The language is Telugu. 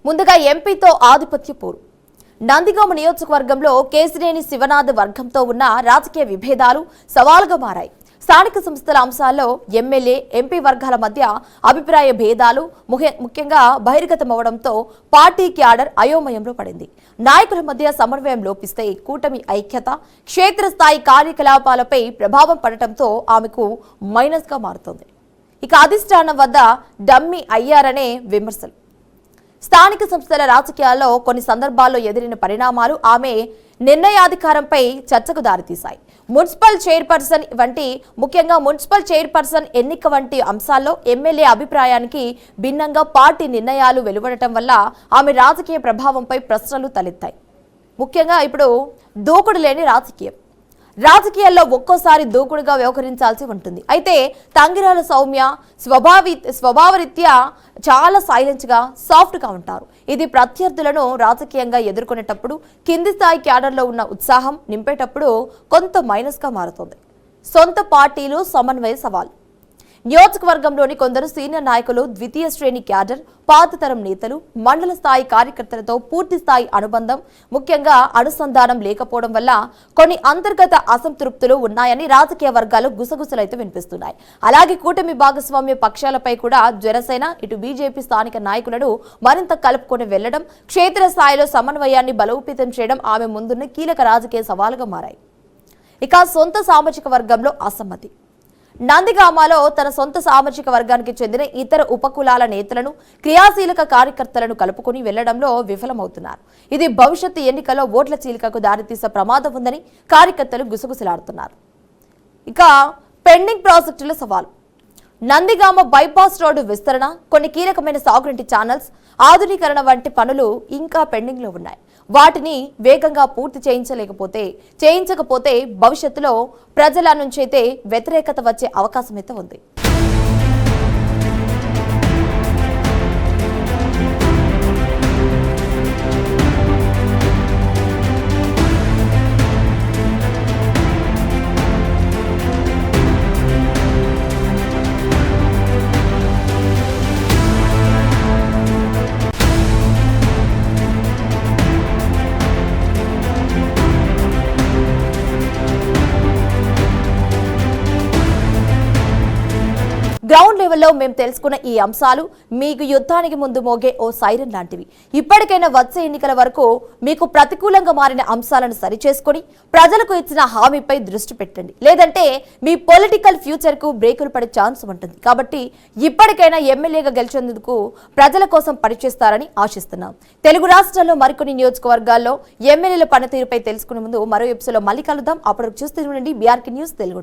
ముందుగా ఎంపీతో ఆధిపత్య పోరు. నందిగామ నియోజకవర్గంలో కేసినేని శివనాథ్ వర్గంతో ఉన్న రాజకీయ విభేదాలు సవాలుగా మారాయి. స్థానిక సంస్థల అంశాల్లో ఎమ్మెల్యే, ఎంపీ వర్గాల మధ్య అభిప్రాయ భేదాలు ముఖ్యంగా బహిర్గతమవడంతో పార్టీ క్యాడర్ అయోమయంలో పడింది. నాయకుల మధ్య సమన్వయం లోపిస్తే కూటమి ఐక్యత, క్షేత్రస్థాయి కార్యకలాపాలపై ప్రభావం పడటంతో ఆమెకు మైనస్గా మారుతోంది. ఇక అధిష్టానం వద్ద డమ్మీ అయ్యారనే విమర్శలు. స్థానిక సంస్థల రాజకీయాల్లో కొన్ని సందర్భాల్లో ఎదురైన పరిణామాలు ఆమె నిర్ణయాధికారంపై చర్చకు దారితీశాయి. మున్సిపల్ చైర్పర్సన్ ఎన్నిక వంటి అంశాల్లో ఎమ్మెల్యే అభిప్రాయానికి భిన్నంగా పార్టీ నిర్ణయాలు వెలువడటం వల్ల ఆమె రాజకీయ ప్రభావంపై ప్రశ్నలు తలెత్తాయి. ముఖ్యంగా ఇప్పుడు దూకుడు లేని రాజకీయాల్లో ఒక్కోసారి దూకుడుగా వ్యవహరించాల్సి ఉంటుంది. అయితే తంగిరాల సౌమ్య స్వభావరీత్యా చాలా సైలెంట్గా, సాఫ్ట్గా ఉంటారు. ఇది ప్రత్యర్థులను రాజకీయంగా ఎదుర్కొనేటప్పుడు, కింది స్థాయి క్యాడర్లో ఉన్న ఉత్సాహం నింపేటప్పుడు కొంత మైనస్గా మారుతుంది. సొంత పార్టీలు సమన్వయ సవాల్. నియోజకవర్గంలోని కొందరు సీనియర్ నాయకులు, ద్వితీయ శ్రేణి క్యాడర్, పాతతరం నేతలు, మండల స్థాయి కార్యకర్తలతో పూర్తి స్థాయి ముఖ్యంగా అనుసంధానం లేకపోవడం వల్ల కొన్ని అంతర్గత అసంతృప్తులు ఉన్నాయని రాజకీయ వర్గాలు గుసగుసలైతే వినిపిస్తున్నాయి. అలాగే కూటమి భాగస్వామ్య పక్షాలపై కూడా జనసేన, ఇటు బీజేపీ స్థానిక నాయకులను మరింత కలుపుకొని వెళ్లడం, క్షేత్రస్థాయిలో సమన్వయాన్ని బలోపేతం చేయడం ఆమె ముందున్న కీలక రాజకీయ సవాలుగా మారాయి. ఇక సొంత సామాజిక వర్గంలో అసమ్మతి. నందిగామలో తన సొంత సామాజిక వర్గానికి చెందిన ఇతర ఉపకులాల నేతలను, క్రియాశీలక కార్యకర్తలను కలుపుకుని వెళ్లడంలో విఫలమవుతున్నారు. ఇది భవిష్యత్తు ఎన్నికల్లో ఓట్ల చీలికకు దారితీసే ప్రమాదం ఉందని కార్యకర్తలు గుసగుసలాడుతున్నారు. ఇక పెండింగ్ ప్రాజెక్టుల సవాలు. నందిగామ బైపాస్ రోడ్డు విస్తరణ, కొన్ని కీలకమైన సాగునీటి ఛానల్స్ ఆధునీకరణ వంటి పనులు ఇంకా పెండింగ్ లో ఉన్నాయి. వాటిని వేగంగా పూర్తి చేయించకపోతే భవిష్యత్తులో ప్రజల నుంచైతే వ్యతిరేకత వచ్చే అవకాశం అయితే ఉంది. గ్రౌండ్ లెవెల్లో మేము తెలుసుకున్న ఈ అంశాలు మీకు యుద్ధానికి ముందు మోగే ఓ సైరన్ లాంటివి. ఇప్పటికైనా వచ్చే ఎన్నికల వరకు మీకు ప్రతికూలంగా మారిన అంశాలను సరిచేసుకొని ప్రజలకు ఇచ్చిన హామీపై దృష్టి పెట్టండి. లేదంటే మీ పొలిటికల్ ఫ్యూచర్ కు బ్రేకులు పడే ఛాన్స్ ఉంటుంది. కాబట్టి ఇప్పటికైనా ఎమ్మెల్యేగా గెలిచేందుకు ప్రజల కోసం పనిచేస్తారని ఆశిస్తున్నాం. తెలుగు రాష్ట్రాల్లో మరికొన్ని నియోజకవర్గాల్లో ఎమ్మెల్యేల పనితీరుపై తెలుసుకునే ముందు మరో ఎపిసోడ్లో మళ్ళీ కలుద్దాం. అప్పటికి చూస్తూ ఉండండి BRK న్యూస్ తెలుగు.